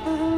เ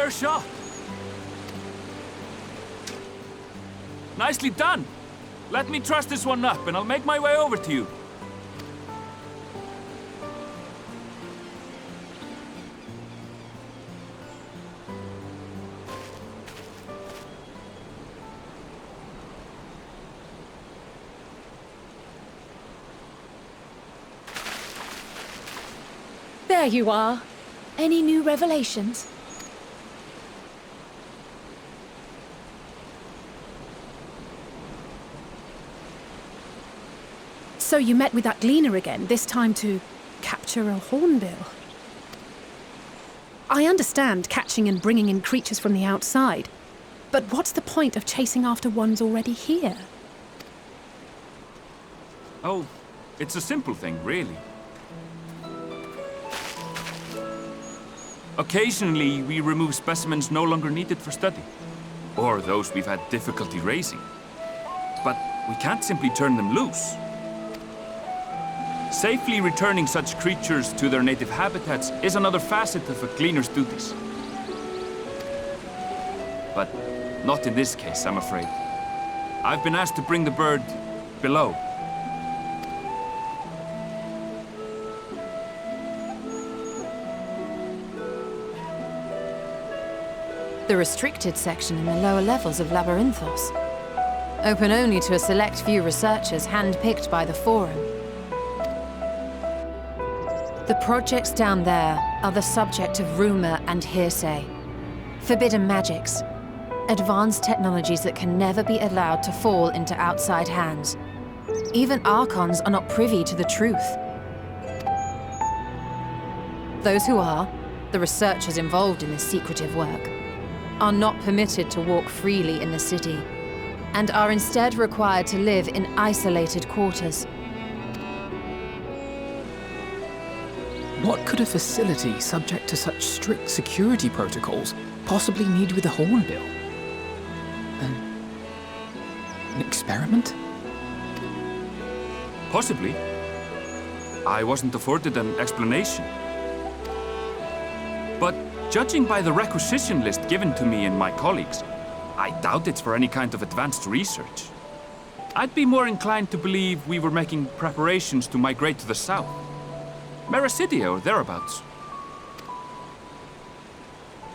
Fair shot. Nicely done. Let me truss this one up and I'll make my way over to you. There you are. Any new revelations? So you met with that gleaner again, this time to capture a hornbill. I understand catching and bringing in creatures from the outside, but what's the point of chasing after ones already here? Oh, it's a simple thing, really. Occasionally, we remove specimens no longer needed for study, or those we've had difficulty raising. But we can't simply turn them loose. Safely returning such creatures to their native habitats is another facet of a gleaner's duties. But not in this case, I'm afraid. I've been asked to bring the bird below. The restricted section in the lower levels of Labyrinthos. Open only to a select few researchers hand-picked by the Forum. The projects down there are the subject of rumor and hearsay. Forbidden magics. Advanced technologies that can never be allowed to fall into outside hands. Even Archons are not privy to the truth. Those who are, the researchers involved in this secretive work, are not permitted to walk freely in the city, and are instead required to live in isolated quarters. What could a facility subject to such strict security protocols possibly need with a hornbill? An experiment? Possibly. I wasn't afforded an explanation. But judging by the requisition list given to me and my colleagues, I doubt it's for any kind of advanced research. I'd be more inclined to believe we were making preparations to migrate to the south. Meracidia or thereabouts.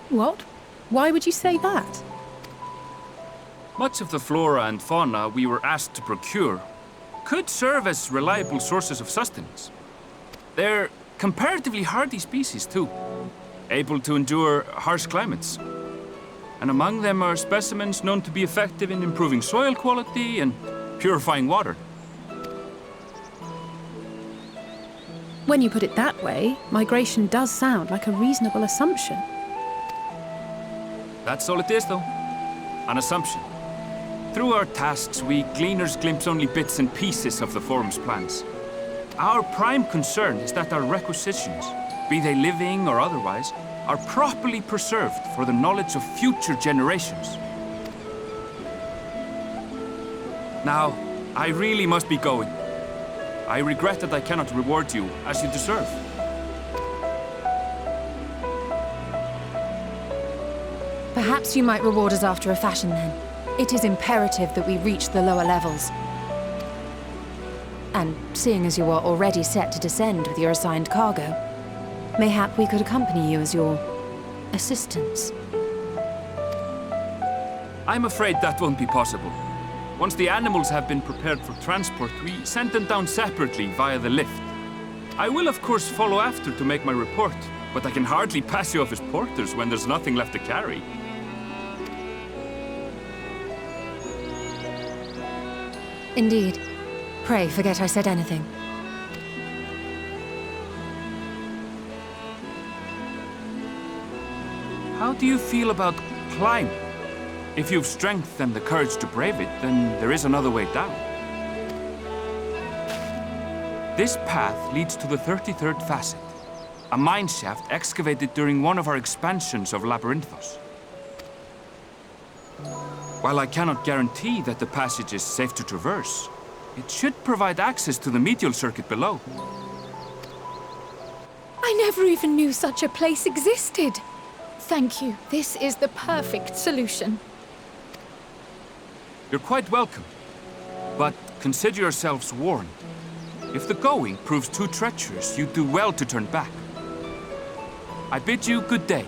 What? Why would you say that? Much of the flora and fauna we were asked to procure could serve as reliable sources of sustenance. They're comparatively hardy species, too, able to endure harsh climates. And among them are specimens known to be effective in improving soil quality and purifying water. When you put it that way, migration does sound like a reasonable assumption. That's all it is, though. An assumption. Through our tasks, we gleaners glimpse only bits and pieces of the Forum's plans. Our prime concern is that our requisitions, be they living or otherwise, are properly preserved for the knowledge of future generations. Now, I really must be going. I regret that I cannot reward you as you deserve. Perhaps you might reward us after a fashion, then. It is imperative that we reach the lower levels. And seeing as you are already set to descend with your assigned cargo, mayhap we could accompany you as your assistants. I'm afraid that won't be possible. Once the animals have been prepared for transport, we send them down separately via the lift. I will, of course, follow after to make my report, but I can hardly pass you off as porters when there's nothing left to carry. Indeed. Pray forget I said anything. How do you feel about climbing? If you've strength and the courage to brave it, then there is another way down. This path leads to the 33rd Facet, a mine shaft excavated during one of our expansions of Labyrinthos. While I cannot guarantee that the passage is safe to traverse, it should provide access to the Medial circuit below. I never even knew such a place existed. Thank you. This is the perfect solution. You're quite welcome. But consider yourselves warned. If the going proves too treacherous, you'd do well to turn back. I bid you good day.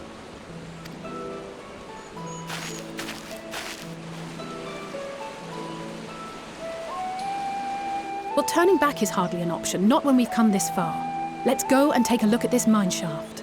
Well, turning back is hardly an option, not when we've come this far. Let's go and take a look at this mine shaft.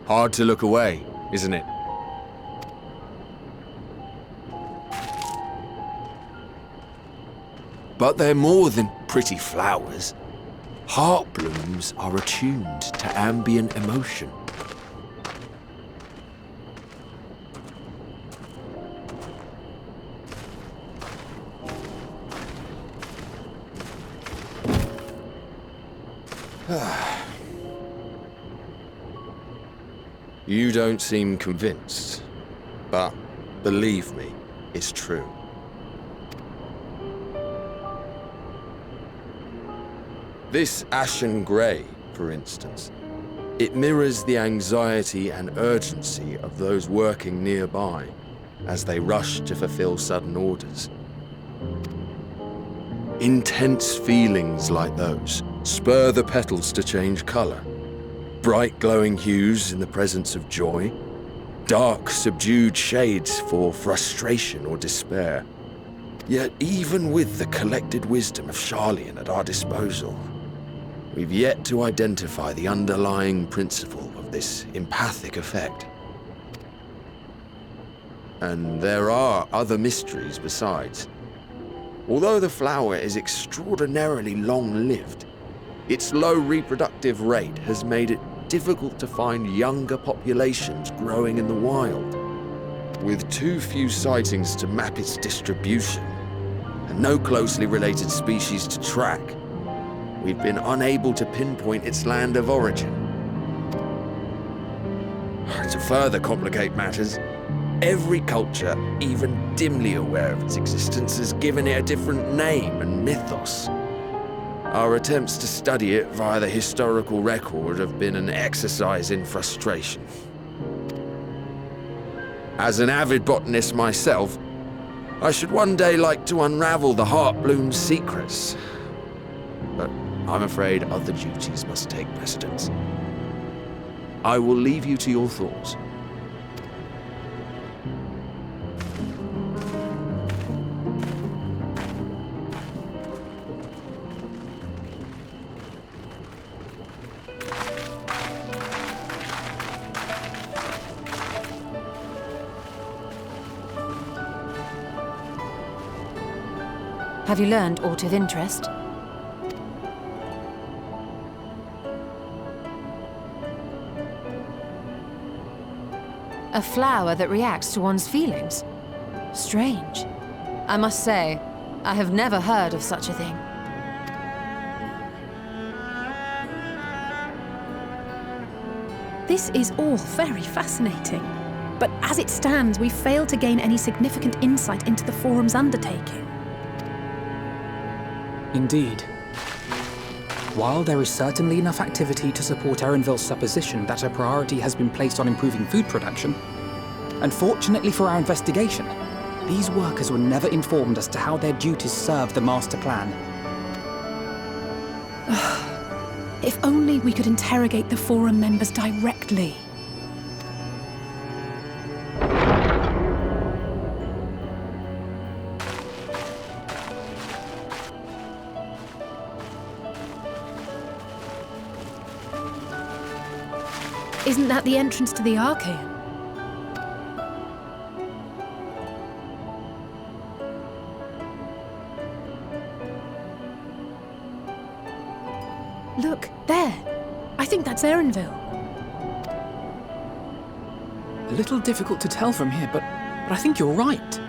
Hard to look away, isn't it? But they're more than pretty flowers. Heart blooms are attuned to ambient emotion. You don't seem convinced, but believe me, it's true. This ashen grey, for instance, it mirrors the anxiety and urgency of those working nearby as they rush to fulfill sudden orders. Intense feelings like those spur the petals to change colour. Bright glowing hues in the presence of joy, dark subdued shades for frustration or despair. Yet even with the collected wisdom of Sharlayan at our disposal, we've yet to identify the underlying principle of this empathic effect. And there are other mysteries besides. Although the flower is extraordinarily long-lived, its low reproductive rate has made it difficult to find younger populations growing in the wild. With too few sightings to map its distribution, and no closely related species to track, we've been unable to pinpoint its land of origin. To further complicate matters, every culture, even dimly aware of its existence, has given it a different name and mythos. Our attempts to study it via the historical record have been an exercise in frustration. As an avid botanist myself, I should one day like to unravel the Heartbloom's secrets. But I'm afraid other duties must take precedence. I will leave you to your thoughts. Have you learned aught of interest? A flower that reacts to one's feelings? Strange. I must say, I have never heard of such a thing. This is all very fascinating. But as it stands, we've failed to gain any significant insight into the Forum's undertaking. Indeed. While there is certainly enough activity to support Erenvil's supposition that a priority has been placed on improving food production, unfortunately for our investigation, these workers were never informed as to how their duties serve the master plan. If only we could interrogate the Forum members directly. Isn't that the entrance to the Archeion? Look, there. I think that's Erenvil. A little difficult to tell from here, but I think you're right.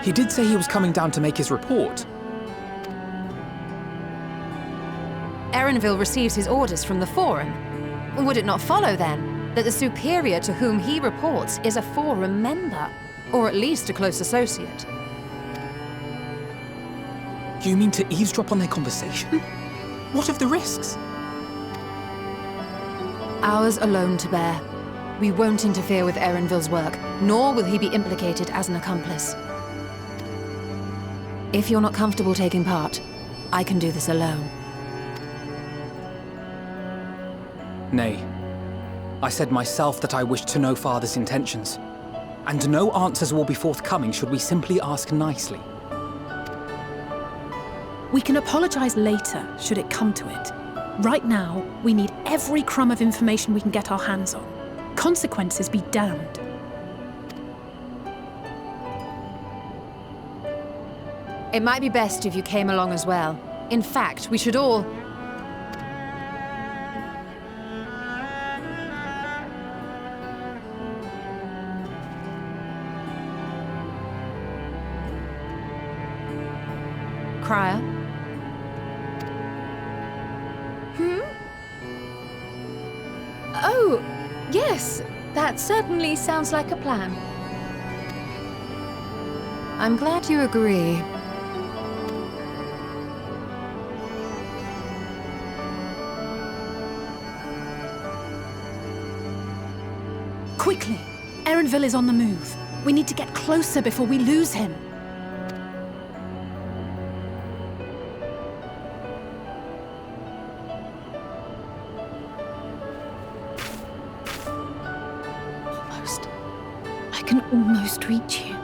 He did say he was coming down to make his report. Erenvil receives his orders from the Forum. Would it not follow, then, that the superior to whom he reports is a Forum member, or at least a close associate? You mean to eavesdrop on their conversation? What of the risks? Ours alone to bear. We won't interfere with Erenvil's work, nor will he be implicated as an accomplice. If you're not comfortable taking part, I can do this alone. Nay. I said myself that I wished to know Father's intentions. And no answers will be forthcoming should we simply ask nicely. We can apologize later, should it come to it. Right now, we need every crumb of information we can get our hands on. consequences be damned. It might be best if you came along as well. In fact, we should all... Crier? Oh, yes. That certainly sounds like a plan. I'm glad you agree. Quickly! Erenville is on the move. We need to get closer before we lose him. Almost. I can almost reach you.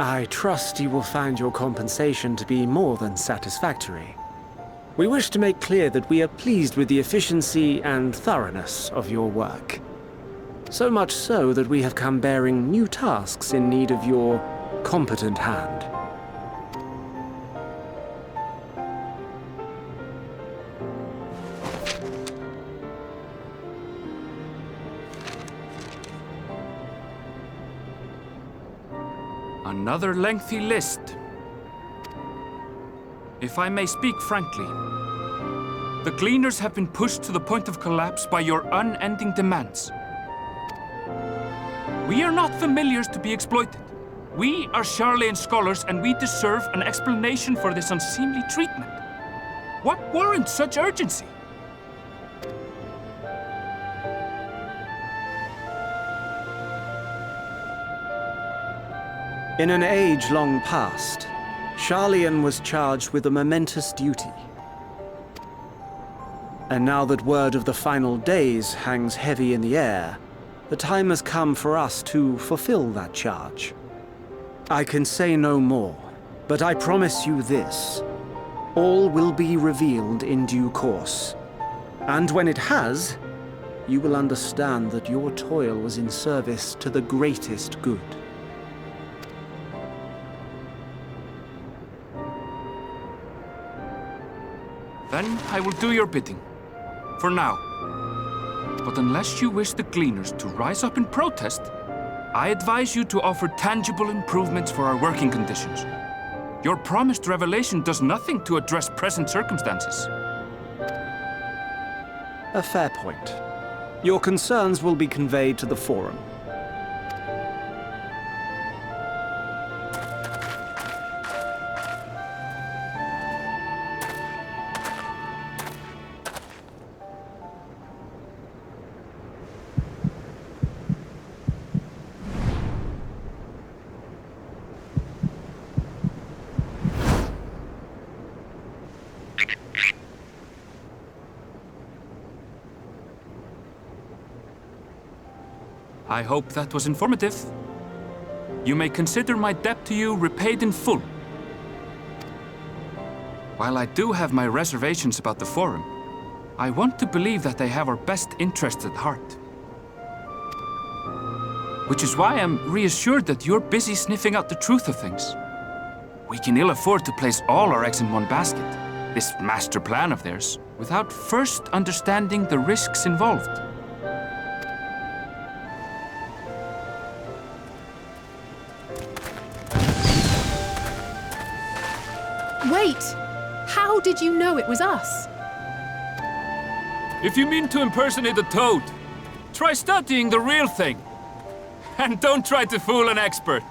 I trust you will find your compensation to be more than satisfactory. We wish to make clear that we are pleased with the efficiency and thoroughness of your work. So much so that we have come bearing new tasks in need of your competent hand. Another lengthy list. If I may speak frankly, the Gleaners have been pushed to the point of collapse by your unending demands. We are not familiars to be exploited. We are Sharlayan scholars, and we deserve an explanation for this unseemly treatment. What warrants such urgency? In an age long past, Sharlayan was charged with a momentous duty. And now that word of the final days hangs heavy in the air, the time has come for us to fulfill that charge. I can say no more, but I promise you this. All will be revealed in due course. And when it has, you will understand that your toil was in service to the greatest good. Then I will do your bidding. For now. But unless you wish the Gleaners to rise up in protest, I advise you to offer tangible improvements for our working conditions. Your promised revelation does nothing to address present circumstances. A fair point. Your concerns will be conveyed to the Forum. I hope that was informative. You may consider my debt to you repaid in full. While I do have my reservations about the Forum, I want to believe that they have our best interests at heart. Which is why I'm reassured that you're busy sniffing out the truth of things. We can ill afford to place all our eggs in one basket, this master plan of theirs, without first understanding the risks involved. Wait! How did you know it was us? If you mean to impersonate a toad, try studying the real thing. And don't try to fool an expert.